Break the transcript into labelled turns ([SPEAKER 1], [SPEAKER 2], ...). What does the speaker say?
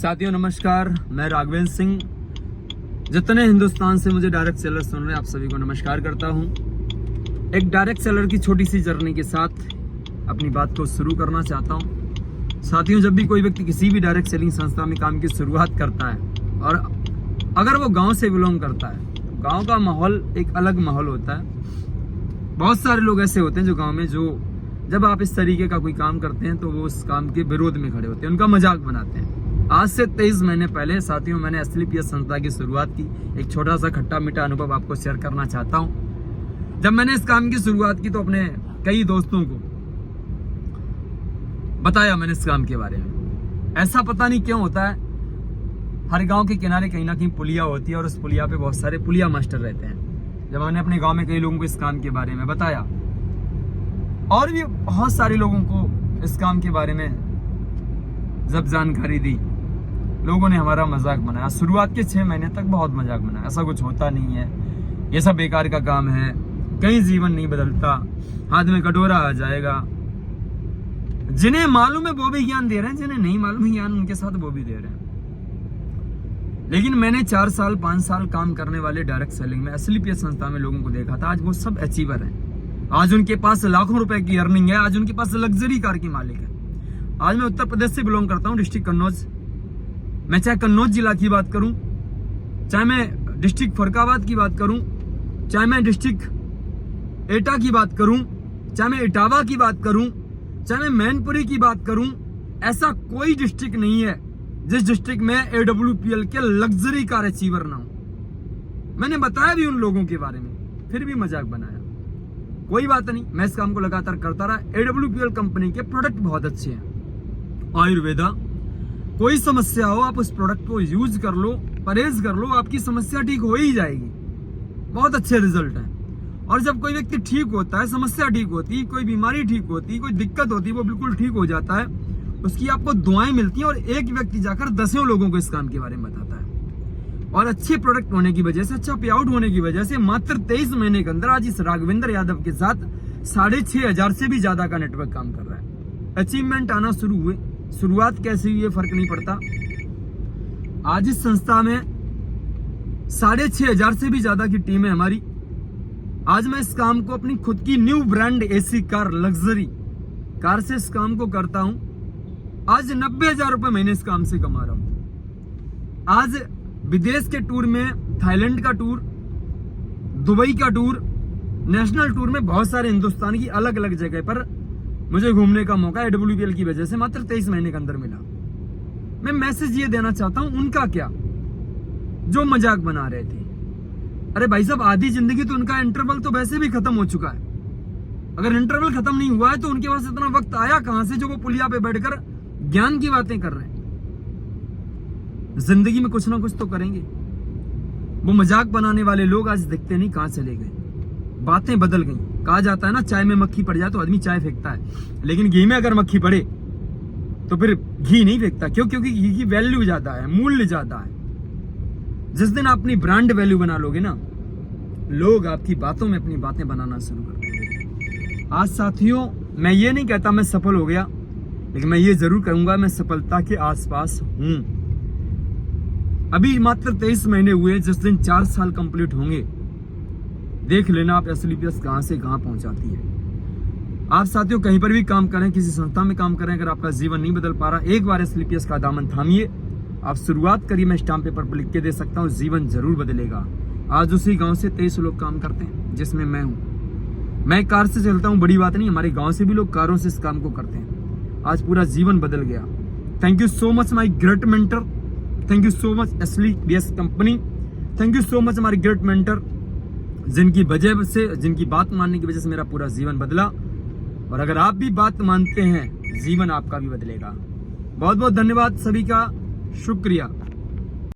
[SPEAKER 1] साथियों नमस्कार, मैं राघवेंद्र सिंह। जितने हिंदुस्तान से मुझे डायरेक्ट सेलर सुन रहे हैं, आप सभी को नमस्कार करता हूं। एक डायरेक्ट सेलर की छोटी सी जर्नी के साथ अपनी बात को शुरू करना चाहता हूं। साथियों, जब भी कोई व्यक्ति किसी भी डायरेक्ट सेलिंग संस्था में काम की शुरुआत करता है और अगर वो गांव से बिलोंग करता है तो गांव का माहौल एक अलग माहौल होता है। बहुत सारे लोग ऐसे होते हैं जो गाँव में जब आप इस तरीके का कोई काम करते हैं तो वो उस काम के विरोध में खड़े होते हैं, उनका मजाक बनाते हैं। आज से 23 महीने पहले साथियों मैंने एसलीपीएस संस्था की शुरुआत की। एक छोटा सा खट्टा मीठा अनुभव आपको शेयर करना चाहता हूं। जब मैंने इस काम की शुरुआत की तो अपने कई दोस्तों को बताया मैंने इस काम के बारे में। ऐसा पता नहीं क्यों होता है, हर गांव के किनारे कहीं ना कहीं पुलिया होती है और उस पुलिया पे बहुत सारे पुलिया मास्टर रहते हैं। जब मैंने अपने गाँव में कई लोगों को इस काम के बारे में बताया और भी बहुत सारे लोगों को इस काम के बारे में जब जानकारी दी, लोगों ने हमारा मजाक बनाया। शुरुआत के 6 महीने तक बहुत मजाक बनाया। ऐसा कुछ होता नहीं है, ये सब बेकार का काम है, कहीं जीवन नहीं बदलता, हाथ में कटोरा आ जाएगा। जिन्हें मालूम है वो भी ज्ञान दे रहे हैं, जिन्हें नहीं मालूम है ज्ञान उनके साथ वो भी दे रहे हैं। लेकिन मैंने 4 साल 5 साल काम करने वाले डायरेक्ट सेलिंग में एसलीपीएस संस्था में लोगों को देखा था। आज वो सब अचीवर हैं। आज उनके पास लाखों रुपए की अर्निंग है। आज उनके पास लग्जरी कार की मालिक है। आज मैं उत्तर प्रदेश से बिलोंग करता हूं, डिस्ट्रिक्ट कन्नौज। मैं चाहे कन्नौज जिला की बात करूं, चाहे मैं डिस्ट्रिक्ट फरक्काबाद की बात करूं, चाहे मैं डिस्ट्रिक्ट एटा की बात करूं, चाहे मैं इटावा की बात करूं, चाहे मैं मैनपुरी की बात करूं, ऐसा कोई डिस्ट्रिक्ट नहीं है जिस डिस्ट्रिक्ट में AWPL के लग्जरी कार अचीवर ना हो। मैंने बताया भी उन लोगों के बारे में, फिर भी मजाक बनाया। कोई बात नहीं, मैं इस काम को लगातार करता रहा। AWPL कंपनी के प्रोडक्ट बहुत अच्छे हैं। आयुर्वेदा, कोई समस्या हो आप उस प्रोडक्ट को यूज कर लो, परहेज कर लो, आपकी समस्या ठीक हो ही जाएगी। बहुत अच्छे रिजल्ट हैं। और जब कोई व्यक्ति ठीक होता है, समस्या ठीक होती है, कोई बीमारी ठीक होती है, कोई दिक्कत होती है, वो बिल्कुल ठीक हो जाता है, उसकी आपको दुआएं मिलती हैं और एक व्यक्ति जाकर 10 लोगों को इस काम के बारे में बताता है। और अच्छे प्रोडक्ट होने की वजह से, अच्छा पे आउट होने की वजह से मात्र 23 महीने के अंदर आज इस राघवेंद्र यादव के साथ 6,500 से भी ज्यादा का नेटवर्क काम कर रहा है। अचीवमेंट आना शुरू हुए। शुरुआत कैसी हुई है फर्क नहीं पड़ता। आज इस संस्था में 6,500 से भी ज्यादा की टीम है हमारी। आज मैं इस काम को अपनी खुद की new brand AC car, luxury car से इस काम को करता हूं। आज 90,000 रुपए महीने इस काम से कमा रहा हूं। आज विदेश के टूर में, थाईलैंड का टूर, दुबई का टूर, नेशनल टूर में बहुत सारे हिंदुस्तान की अलग अलग जगह पर मुझे घूमने का मौका AWPL की वजह से मात्र 23 महीने के अंदर मिला। मैं मैसेज ये देना चाहता हूं, उनका क्या जो मजाक बना रहे थे। अरे भाई साहब, आधी जिंदगी तो उनका इंटरवल तो वैसे भी खत्म हो चुका है। अगर इंटरवल खत्म नहीं हुआ है तो उनके पास इतना वक्त आया कहां से जो वो पुलिया पे बैठकर ज्ञान की बातें कर रहे हैं। जिंदगी में कुछ ना कुछ तो करेंगे। वो मजाक बनाने वाले लोग आज दिखते नहीं कहां चले गए। बातें बदल गई। कहा जाता है ना, चाय में मक्खी पड़ जाए तो आदमी चाय फेंकता है, लेकिन घी में अगर मक्खी पड़े तो फिर घी नहीं फेंकता। क्यों? क्योंकि घी की वैल्यू ज्यादा है, मूल्य ज्यादा है। जिस दिन आप अपनी ब्रांड वैल्यू बना लोगे ना, लोग आपकी बातों में अपनी बातें बनाना शुरू कर देंगे। आज साथियों, मैं ये नहीं कहता मैं सफल हो गया, लेकिन मैं ये जरूर कहूंगा मैं सफलता के आसपास हूं। अभी मात्र 23 महीने हुए। जिस दिन 4 साल कंप्लीट होंगे, देख लेना आप एसलीपीएस कहां से कहां पहुंचाती है। आप साथियों कहीं पर भी काम करें, किसी संस्था में काम करें, अगर आपका जीवन नहीं बदल पा रहा, एक बार एसलीपीएस का दामन थामिए, आप शुरुआत करिए। मैं स्टाम्प पेपर पर लिख के दे सकता हूं, जीवन जरूर बदलेगा। आज उसी गांव से 23 लोग काम करते हैं, जिसमें मैं हूं। मैं कार से चलता हूं, बड़ी बात नहीं, हमारे गाँव से भी लोग कारों से इस काम को करते हैं। आज पूरा जीवन बदल गया। Thank you so much my great mentor. Thank you so much SLPS company. Thank you so much हमारे ग्रेट मेंटर, जिनकी वजह से, जिनकी बात मानने की वजह से मेरा पूरा जीवन बदला। और अगर आप भी बात मानते हैं, जीवन आपका भी बदलेगा। बहुत बहुत धन्यवाद सभी का, शुक्रिया।